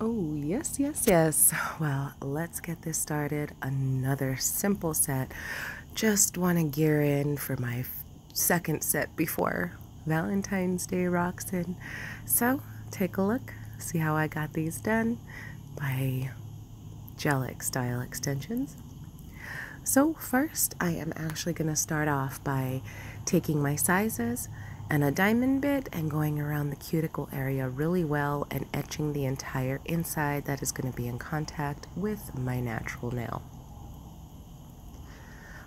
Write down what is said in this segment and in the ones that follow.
Oh, yes, yes, yes. Well, let's get this started. Another simple set. Just want to gear in for my second set before Valentine's Day rocks in. So, take a look, see how I got these done by Gelic Style Extensions. So first, I am actually going to start off by taking my sizes and a diamond bit and going around the cuticle area really well and etching the entire inside that is going to be in contact with my natural nail.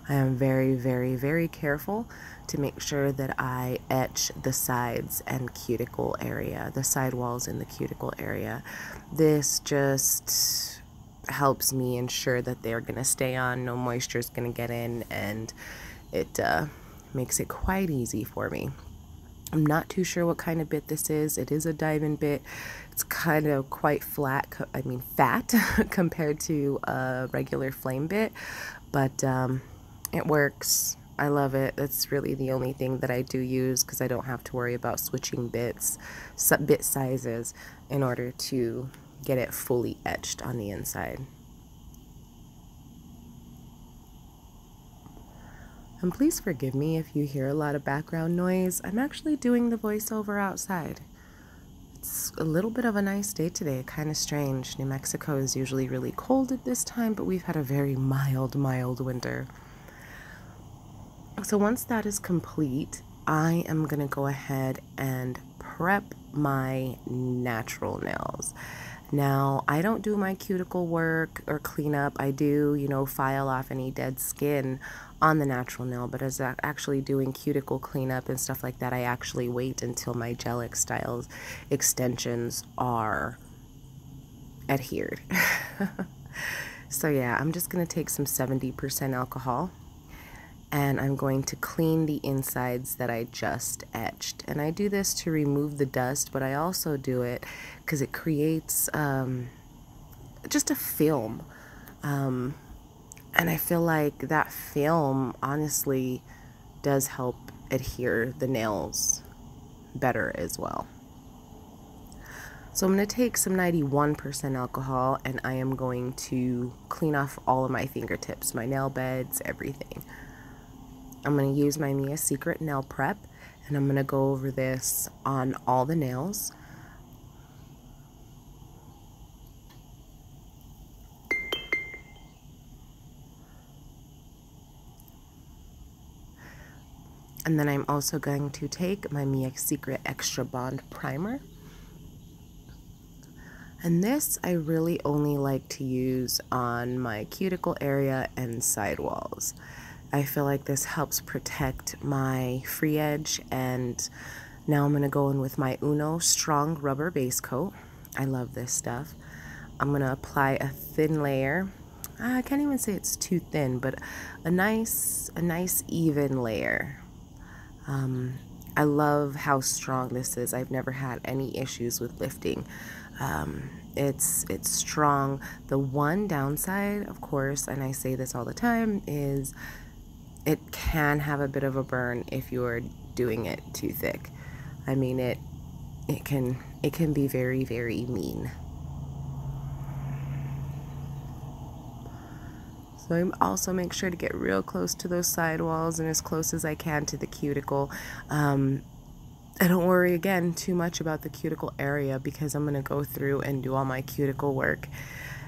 I am very, very, very careful to make sure that I etch the sides and cuticle area, the sidewalls in the cuticle area. This just helps me ensure that they're going to stay on, no moisture is going to get in, and it makes it quite easy for me. I'm not too sure what kind of bit this is. It is a diamond bit. It's kind of quite fat compared to a regular flame bit, but it works. I love it. That's really the only thing that I do use because I don't have to worry about switching bit sizes in order to get it fully etched on the inside. And please forgive me if you hear a lot of background noise. I'm actually doing the voiceover outside. It's a little bit of a nice day today, kind of strange. New Mexico is usually really cold at this time, but we've had a very mild winter. So once that is complete, I am going to go ahead and prep my natural nails. Now, I don't do my cuticle work or cleanup. I do, file off any dead skin on the natural nail, but as actually doing cuticle cleanup and stuff like that, I actually wait until my Gelic Styles extensions are adhered. So yeah, I'm just going to take some 70% alcohol and I'm going to clean the insides that I just etched. And I do this to remove the dust, but I also do it because it creates just a film. And I feel like that film honestly does help adhere the nails better as well. So I'm going to take some 91% alcohol and I am going to clean off all of my fingertips, my nail beds, everything. I'm going to use my Mia Secret nail prep and I'm going to go over this on all the nails. And then I'm also going to take my Mia Secret Extra Bond Primer. And this I really only like to use on my cuticle area and sidewalls. I feel like this helps protect my free edge, and now I'm going to go in with my Uno Strong Rubber Base Coat. I love this stuff. I'm going to apply a thin layer. I can't even say it's too thin, but a nice even layer. I love how strong this is. I've never had any issues with lifting. It's strong. The one downside, of course, and I say this all the time, is it can have a bit of a burn if you're doing it too thick. I mean, it can be very, very mean. So I also make sure to get real close to those sidewalls and as close as I can to the cuticle. I don't worry again too much about the cuticle area because I'm going to go through and do all my cuticle work.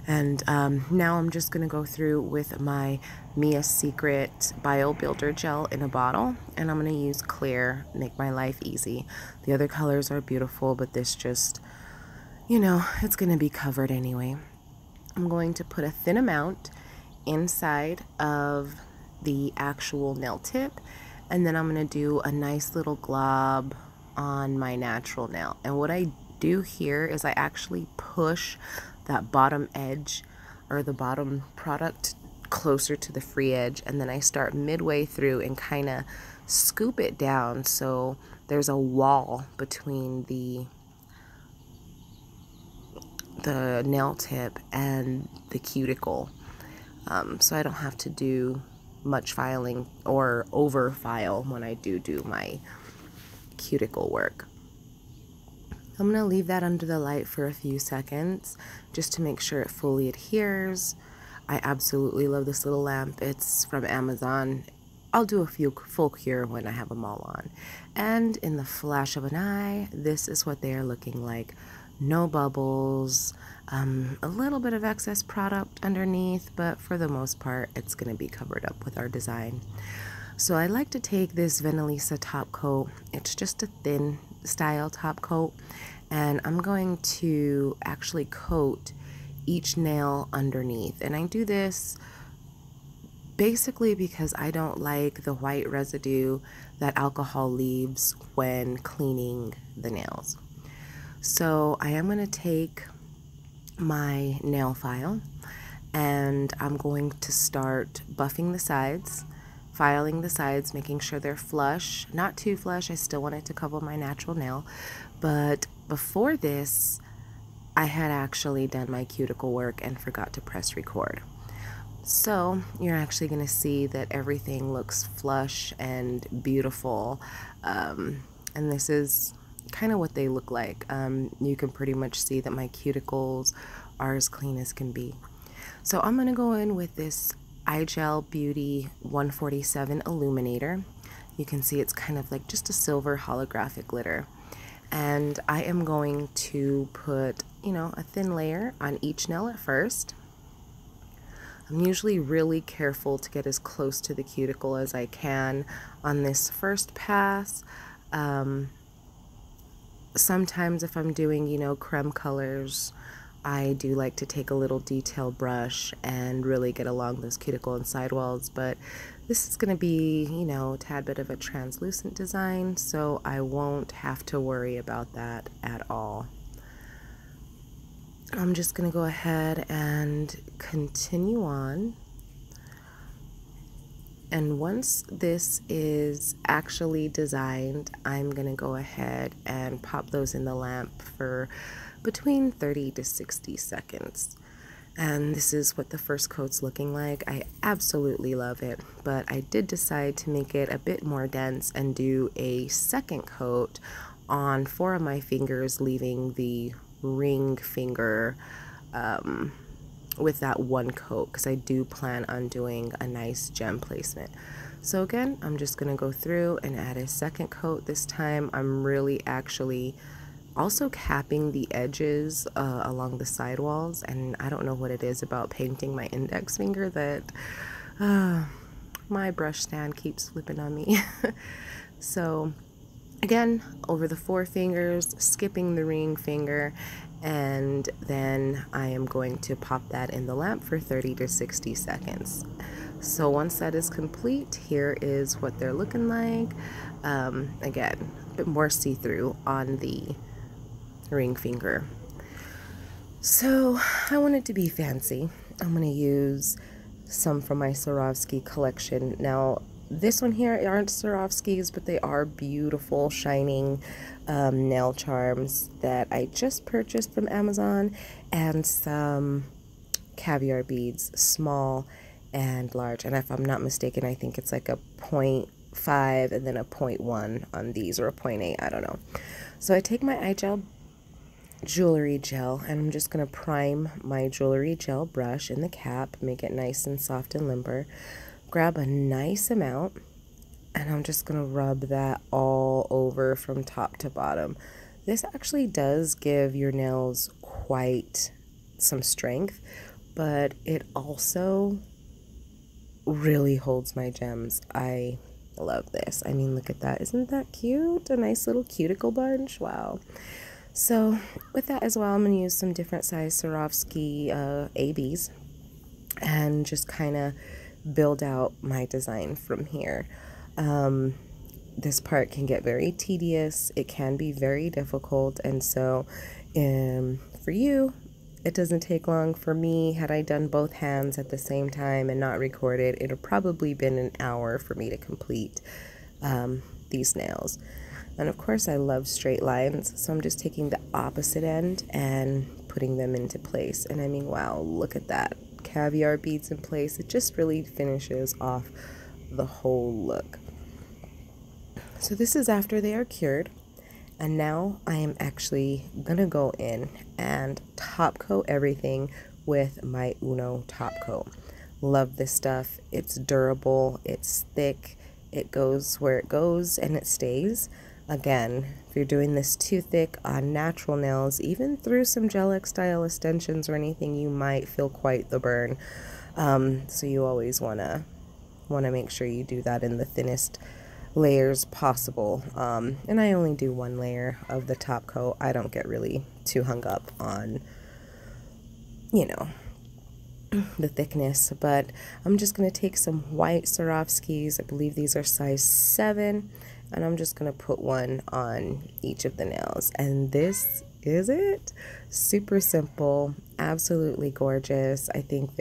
And now I'm just going to go through with my Mia Secret BioBuilder Gel in a bottle, and I'm going to use clear, make my life easy. The other colors are beautiful, but this just, it's going to be covered anyway. I'm going to put a thin amount inside of the actual nail tip, and then I'm going to do a nice little glob on my natural nail. And what I do here is I actually push that bottom edge or the bottom product closer to the free edge, and then I start midway through and kind of scoop it down so there's a wall between the nail tip and the cuticle, so I don't have to do much filing or over file when I do my cuticle work. I'm going to leave that under the light for a few seconds just to make sure it fully adheres. I absolutely love this little lamp. It's from Amazon. I'll do a few full cure when I have them all on. And in the flash of an eye, this is what they are looking like. No bubbles, a little bit of excess product underneath, but for the most part, it's going to be covered up with our design. So I like to take this Vanillisa top coat. It's just a thin style top coat, and I'm going to actually coat each nail underneath. And I do this basically because I don't like the white residue that alcohol leaves when cleaning the nails. So I am going to take my nail file and I'm going to start buffing the sides, filing the sides, making sure they're flush, not too flush. I still want it to cover my natural nail. But before this, I had actually done my cuticle work and forgot to press record. So you're actually going to see that everything looks flush and beautiful. And this is kind of what they look like. You can pretty much see that my cuticles are as clean as can be. So I'm going to go in with this iGel Beauty 147 Illuminator. You can see it's kind of like just a silver holographic glitter. And I am going to put, a thin layer on each nail at first. I'm usually really careful to get as close to the cuticle as I can on this first pass. Sometimes if I'm doing, creme colors, I do like to take a little detail brush and really get along those cuticle and sidewalls, but this is going to be, a tad bit of a translucent design, so I won't have to worry about that at all. I'm just going to go ahead and continue on. And once this is actually designed, I'm going to go ahead and pop those in the lamp for between 30 to 60 seconds. And this is what the first coat's looking like. I absolutely love it, but I did decide to make it a bit more dense and do a second coat on 4 of my fingers, leaving the ring finger with that one coat, because I do plan on doing a nice gem placement. So again, I'm just going to go through and add a second coat. This time I'm really actually also capping the edges along the sidewalls, and I don't know what it is about painting my index finger that my brush stand keeps slipping on me. So again, over the 4 fingers, skipping the ring finger, and then I am going to pop that in the lamp for 30 to 60 seconds. So once that is complete, here is what they're looking like. Again, a bit more see-through on the ring finger. So I want it to be fancy. I'm going to use some from my Swarovski collection. Now, this one here aren't Swarovskis, but they are beautiful, shining nail charms that I just purchased from Amazon, and some caviar beads, small and large. And if I'm not mistaken, I think it's like a 0.5 and then a 0.1 on these, or a 0.8, I don't know. So I take my iGel jewelry gel, and I'm just going to prime my jewelry gel brush in the cap, make it nice and soft and limber. Grab a nice amount, and I'm just going to rub that all over from top to bottom. This actually does give your nails quite some strength, but it also really holds my gems. I love this. I mean, look at that. Isn't that cute? A nice little cuticle bunch. Wow. So with that as well, I'm going to use some different size Swarovski ABs and just kind of build out my design from here. This part can get very tedious. It can be very difficult, and so for you, it doesn't take long. For me, had I done both hands at the same time and not recorded, it would probably been an hour for me to complete these nails. And of course, I love straight lines, so I'm just taking the opposite end and putting them into place. And I mean, wow, look at that. Caviar beads in place. It just really finishes off the whole look. So this is after they are cured, And now I am actually gonna go in and top coat everything with my Uno top coat. Love this stuff. It's durable, it's thick, it goes where it goes and it stays. Again, if you're doing this too thick on natural nails, even through some gel-X style extensions or anything, you might feel quite the burn. So you always wanna make sure you do that in the thinnest layers possible. And I only do one layer of the top coat. I don't get really too hung up on, you know, the thickness, but I'm just going to take some white Swarovskis. I believe these are size 7, and I'm just going to put one on each of the nails. And this is it. Super simple, absolutely gorgeous. I think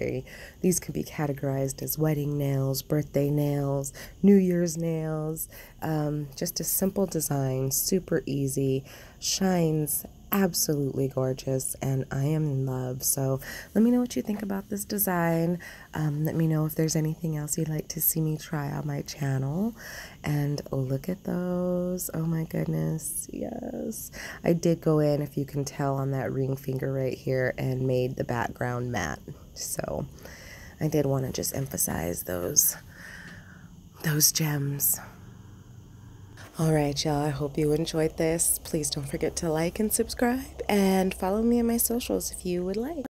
these could be categorized as wedding nails, birthday nails, New Year's nails. Just a simple design, super easy, shines absolutely gorgeous, and I am in love. So let me know what you think about this design. Let me know if there's anything else you'd like to see me try on my channel. And look at those. Oh my goodness, yes. I did go in, if you can tell on that ring finger right here, and made the background matte. So I did want to just emphasize those gems. Alright, y'all, I hope you enjoyed this. Please don't forget to like and subscribe, and follow me on my socials if you would like.